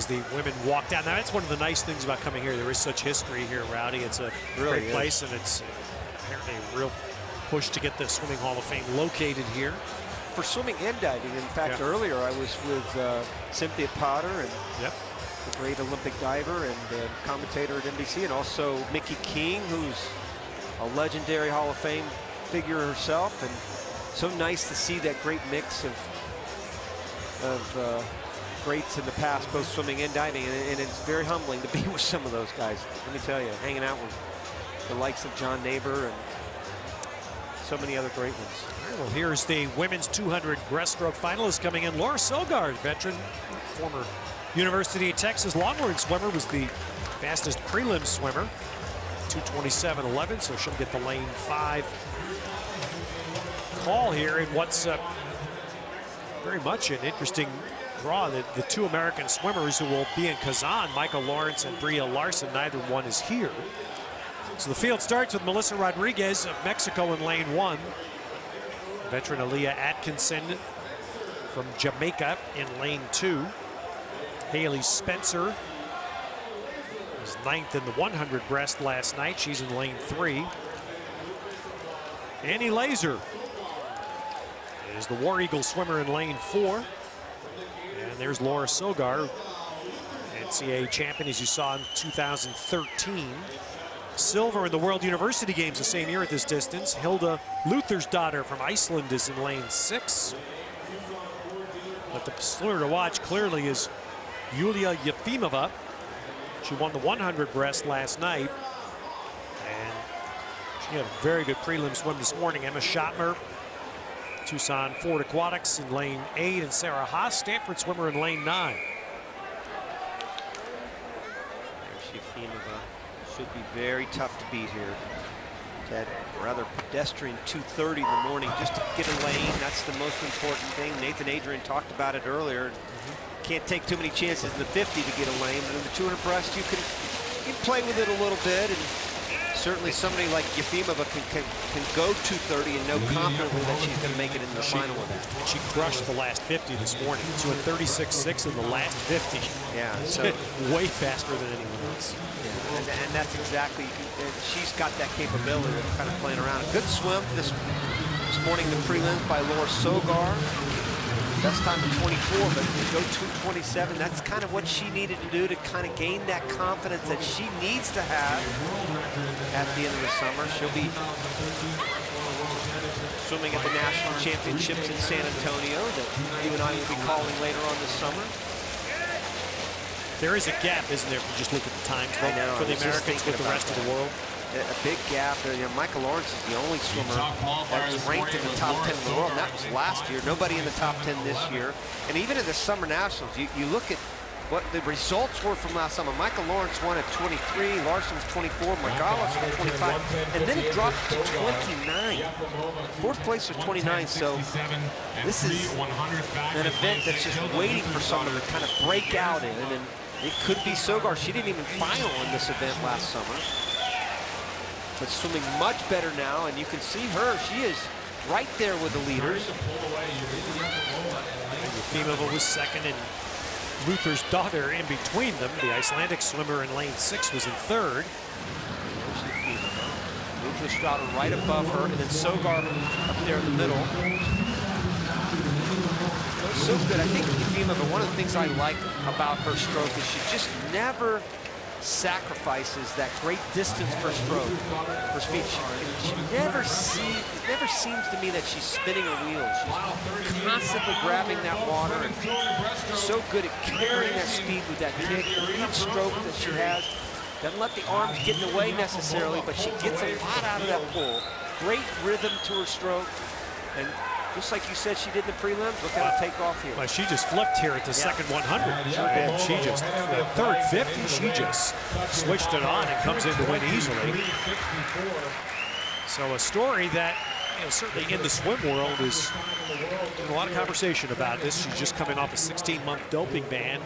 as the women walk down. Now, that's one of the nice things about coming here. There is such history here, Rowdy. It's a great place, and it's apparently a real push to get the Swimming Hall of Fame located here. For swimming and diving. In fact, earlier I was with Cynthia Potter, and the great Olympic diver and commentator at NBC, and also Mickey King, who's a legendary Hall of Fame figure herself. And so nice to see that great mix of greats in the past, both swimming and diving, and it's very humbling to be with some of those guys. Let me tell you, hanging out with the likes of John Neighbor and so many other great ones. All right, well, here's the women's 200 breaststroke finalist coming in. Laura Sogard, veteran, former University of Texas Longhorn swimmer, was the fastest prelim swimmer, 2:27.11, so she'll get the lane 5 call here in what's very much an interesting draw. The two American swimmers who will be in Kazan, Michael Lawrence and Bria Larson, neither one is here. So the field starts with Melissa Rodriguez of Mexico in lane 1. Veteran Aaliyah Atkinson from Jamaica in lane 2. Haley Spencer was 9th in the 100 breast last night. She's in lane 3. Annie Laser is the War Eagle swimmer in lane 4. And there's Laura Sogar, NCAA champion, as you saw in 2013. Silver in the World University Games the same year at this distance. Hilda Luthersdottir from Iceland is in lane 6. But the swimmer to watch clearly is Yulia Yefimova. She won the 100 breast last night. And she had a very good prelim swim this morning. Emma Schottmer, Tucson Ford Aquatics in lane 8, and Sarah Haas, Stanford swimmer in lane 9. There's Yefimova. Should be very tough to beat here. That rather pedestrian 2:30 in the morning just to get a lane. That's the most important thing. Nathan Adrian talked about it earlier. Can't take too many chances in the 50 to get a lane, but in the 200 breast you can play with it a little bit, and certainly somebody like Yefimova can go 2:30 and know confidently that she's going to make it in the final of that. She crushed the last 50 this morning. She went 36.6 in the last 50. Yeah, so way faster than anyone else. Yeah, and that's exactly, she's got that capability of kind of playing around. A good swim this morning, the prelims by Laura Sogar. Best time of 24, but to go 2:27, that's kind of what she needed to do to kind of gain that confidence that she needs to have at the end of the summer. She'll be swimming at the National Championships in San Antonio that you and I will be calling later on this summer. There is a gap, isn't there, if you just look at the times for the Americans with the rest of the world? A big gap there. You know, Michael Lawrence is the only swimmer that's ranked in the top 10 in the world, and that was last year. Nobody in the top 10 this year. And even in the Summer Nationals, you look at what the results were from last summer. Michael Lawrence won at 23, Larson's 24, Margalis was 25, and then it dropped to 29. Fourth place was 29, so this is an event that's just waiting for someone to kind of break out in, and it could be Sogar. She didn't even final in this event last summer. But swimming much better now, and you can see her. She is right there with the leaders. Yefimova was second, and Luthersdottir in between them. The Icelandic swimmer in lane 6 was in 3rd. Luthersdottir right above her, and then Sogar up there in the middle. So good. I think Yefimova, one of the things I like about her stroke is she just never sacrifices that great distance per stroke, per speed. It never seems to me that she's spinning her wheels. She's constantly grabbing that water, and so good at carrying that speed with that kick. Each stroke that she has doesn't let the arms get in the way necessarily, but she gets a lot out of that pull. Great rhythm to her stroke, and just like you said she did in the prelims, look at her take off here. Well, she just flipped here at the second 100. She just, the third 50, she just switched it on and comes in to win easily. So a story that, you know, certainly in the swim world is a lot of conversation about this. She's just coming off a 16-month doping ban,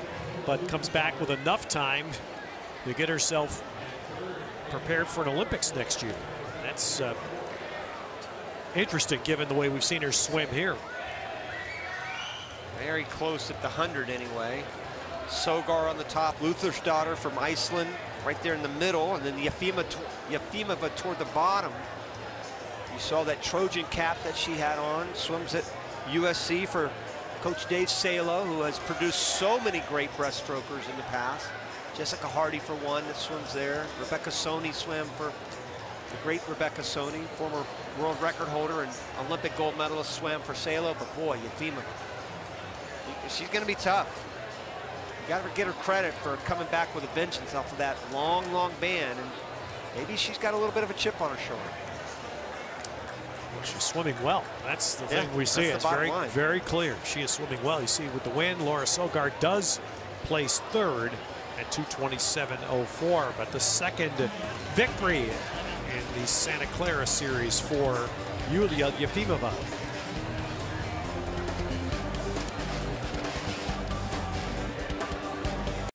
but comes back with enough time to get herself prepared for an Olympics next year. That's interesting, given the way we've seen her swim here. Very close at the 100 anyway. Sogar on the top, Luther's daughter from Iceland right there in the middle, and then Yefimova toward the bottom. You saw that Trojan cap that she had on, swims at USC for Coach Dave Salo, who has produced so many great breaststrokers in the past. Jessica Hardy for one that swims there. Rebecca Soni swam for the great Rebecca Soni, former world record holder and Olympic gold medalist, swam for Salo. But boy, Yefimova, she's going to be tough. You got to get her credit for coming back with a vengeance off of that long, long ban, and maybe she's got a little bit of a chip on her shoulder. Well, she's swimming well. That's the thing we see. It's very clear. She is swimming well. You see with the win, Laura Sogar does place third at 2:27.04, but the second victory in the Santa Clara series for Yulia Yefimova.